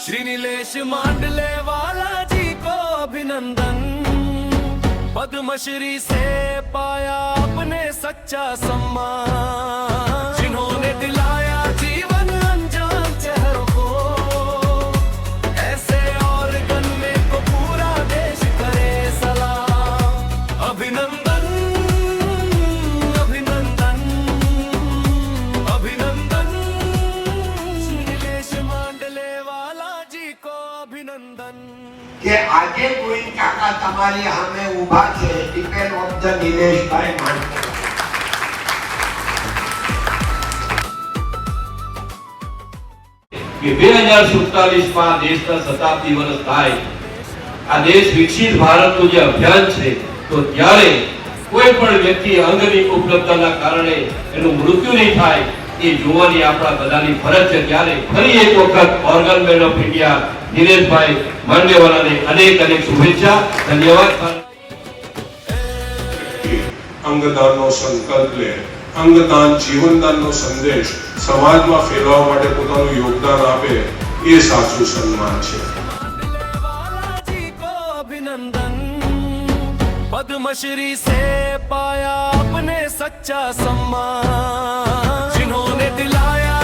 श्री नीलेश मांडले वाला जी को अभिनंदन। पद्मश्री से पाया अपने सच्चा सम्मान, जिन्होंने दिलाया जीवन अनजान चेहरों को। ऐसे और गन्ने को पूरा देश करे सलाम। अभिनंदन अभिनंदन अभिनंदन, श्री नीलेश मांडले वाला जी को अभिनंदन। કે આજે કોઈ કાકા તમારી સામે ઊભા છે, ડિપેન્ડ ઓફ ધ નિલેશભાઈ માંડલે। કે 2047 માં દેશના શતાબ્દી વર્ષ થાય, આ દેશ વિકસિત ભારતનું જે અભિયાન છે, તો ત્યારે કોઈ પણ વ્યક્તિ અંગની ઉપલબ્ધતાના કારણે એનું મૃત્યુ નહીં થાય, એ જોવાની આપણા બધાની ફરજ છે। ત્યારે ફરી એક વખત ઓર્ગન મેન ઓફ ઇન્ડિયા નિલેશભાઈ માંડલેવાલાને અનેક અનેક શુભેચ્છા, ધન્યવાદ। અંગદાનનો સંકલ્પ લે, અંગદાન જીવનદાનનો સંદેશ સમાજમાં ફેલાવવા માટે પોતાનું યોગદાન આપે, એ સાચું સન્માન છે। अभिनंदन, पद्मश्री से पाया अपने सच्चा सम्मान, जिन्होंने दिलाया